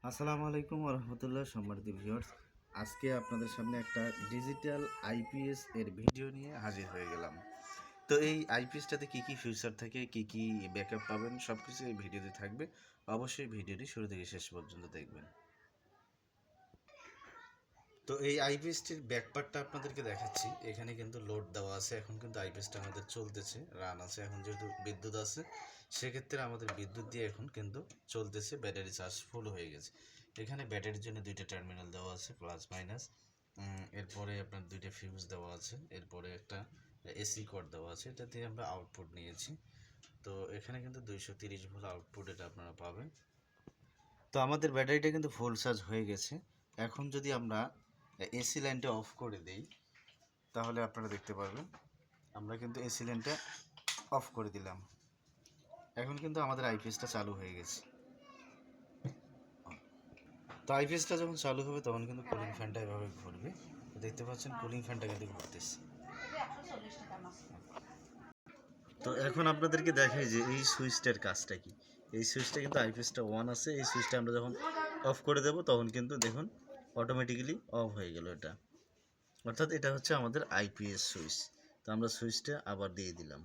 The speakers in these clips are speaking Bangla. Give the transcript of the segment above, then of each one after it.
আসসালামু আলাইকুম রহমতুল্লাহ। সম্মানিত ভিউয়ার্স, আজকে আপনাদের সামনে একটা ডিজিটাল আইপিএস এর ভিডিও নিয়ে হাজির হয়ে গেলাম। তো এই আইপিএসটাতে কি কি ফিচার থাকে, কি কি ব্যাকআপ পাবেন, সব কিছু এই ভিডিওতে থাকবে। অবশ্যই ভিডিওটি শুরু থেকে শেষ পর্যন্ত দেখবেন। তো এই আইপিএসটির ব্যাকপার্টটা আপনাদেরকে দেখাচ্ছি। এখানে কিন্তু লোড দেওয়া আছে, এখন কিন্তু আইপিএসটা আমাদের চলতেছে, রান আছে। এখন যেহেতু বিদ্যুৎ আছে, সেক্ষেত্রে আমাদের বিদ্যুৎ দিয়ে এখন কিন্তু চলতেছে। ব্যাটারি চার্জ ফুল হয়ে গেছে। এখানে ব্যাটারির জন্য দুইটা টার্মিনাল দেওয়া আছে, প্লাস মাইনাস। এরপরে আপনার দুইটা ফিউজ দেওয়া আছে, এরপরে একটা এসি কর্ড দেওয়া আছে। এটা দিয়ে আমরা আউটপুট নিয়েছি। তো এখানে কিন্তু 230 ভোল্ট আউটপুট এটা আপনারা পাবেন। তো আমাদের ব্যাটারিটা কিন্তু ফুল চার্জ হয়ে গেছে। এখন যদি আমরা এসি লাইনটা অফ করে দেই, তাহলে আপনারা দেখতে পারবেন আমরা কিন্তু এসি লাইনটা অফ করে দিলাম। এখন কিন্তু আমাদের আইপিএসটা চালু হয়ে গেছে। তো আইপিএসটা যখন চালু হবে তখন কিন্তু কুলিং ফ্যানটা এভাবে ঘুরবে। দেখতে পাচ্ছেন কুলিং ফ্যানটা কিন্তু ঘুরতেছে। তো এখন আপনাদেরকে দেখাই যে এই সুইচটার কাজটা কি। এই সুইচটা কিন্তু আইপিএসটা অন আছে। এই সুইচটা আমরা যখন অফ করে দেব তখন কিন্তু দেখুন অটোমেটিক্যালি অফ হয়ে গেল এটা। অর্থাৎ এটা হচ্ছে আমাদের আইপিএস সুইচ। তো আমরা সুইচটা আবার দিয়ে দিলাম।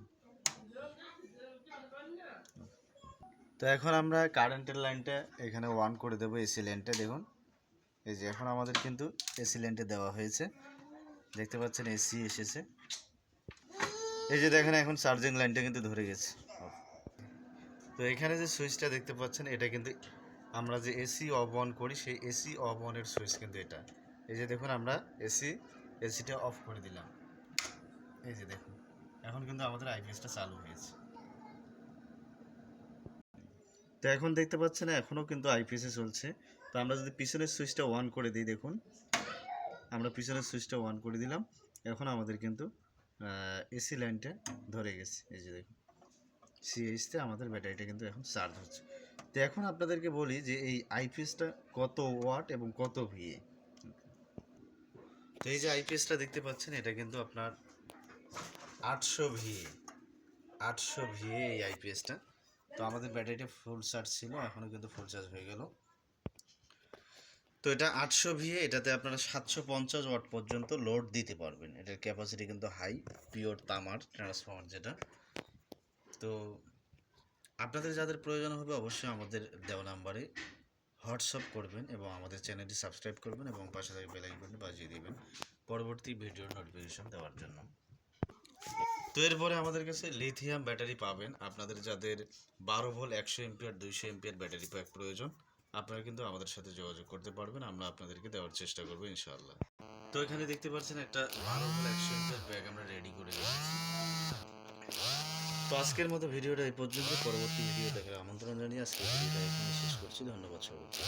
তো এখন আমরা কারেন্টের লাইনটা এখানে অন করে দেবো, এসি লাইনটা। দেখুন এই যে এখন আমাদের কিন্তু এসি লাইনটা দেওয়া হয়েছে। দেখতে পাচ্ছেন এসি এসেছে। এই যে দেখেন এখন চার্জিং লাইনটা কিন্তু ধরে গেছে। তো এখানে যে সুইচটা দেখতে পাচ্ছেন, এটা কিন্তু আমরা যে এসি অফ অন করি সেই এসি অফ অনের সুইচ কিন্তু এটা। এই যে দেখুন আমরা এসিটা অফ করে দিলাম। এই যে দেখুন এখন কিন্তু আমাদের আইপিএসটা চালু হয়েছে। তো এখন দেখতে পাচ্ছেন এখনও কিন্তু আইপিএসে চলছে। তো আমরা যদি পিছনের সুইচটা অন করে দিই, দেখুন আমরা পিছনের সুইচটা অন করে দিলাম। এখন আমাদের কিন্তু এসি লাইনটা ধরে গেছে। এই যে দেখুন সিএইচতে আমাদের ব্যাটারিটা কিন্তু এখন চার্জ হচ্ছে। তো এখন আপনাদেরকে বলি যে এই আইপিএসটা কত ওয়াট এবং কত ভিএ। তো এই যে আইপিএসটা দেখতে পাচ্ছেন, এটা কিন্তু আপনার 800 ভিএ। 800 ভিএ এই আইপিএসটা। তো আমাদের ব্যাটারিটা ফুল চার্জ ছিল, এখনও কিন্তু ফুল চার্জ হয়ে গেল। তো এটা 800 ভিএ, এটাতে আপনারা 750 ওয়াট পর্যন্ত লোড দিতে পারবেন। এটার ক্যাপাসিটি কিন্তু হাই, পিওর তামার ট্রান্সফর্মার যেটা। তো আপনাদের যাদের প্রয়োজন হবে অবশ্যই আমাদের দেওয়া নাম্বারে হোয়াটসঅ্যাপ করবেন এবং আমাদের চ্যানেলটি সাবস্ক্রাইব করবেন এবং পাশে থাকা বেল আইকনটি বাজিয়ে দিবেন পরবর্তী ভিডিওর নোটিফিকেশন দেওয়ার জন্য। তো এরপরে আমাদের কাছে লিথিয়াম ব্যাটারি পাবেন। আপনাদের যাদের 12 volt 100 ampere 200 ampere battery pack প্রয়োজন, আপনারা কিন্তু আমাদের সাথে যোগাযোগ করতে পারবেন। আমরা আপনাদেরকে দেওয়ার চেষ্টা করবো ইনশাআল্লাহ। তো এখানে দেখতে পাচ্ছেন একটা 12 ভোল্ট 100 এম্পিয়ার ব্যাগ আমরা রেডি করে রেখেছি। তো আজকের মতো ভিডিওটা এই পর্যন্ত। পরবর্তী ভিডিও দেখার আমন্ত্রণ জানিয়ে আজকের ভিডিওটা এখানে শেষ করছি। ধন্যবাদ সবাইকে।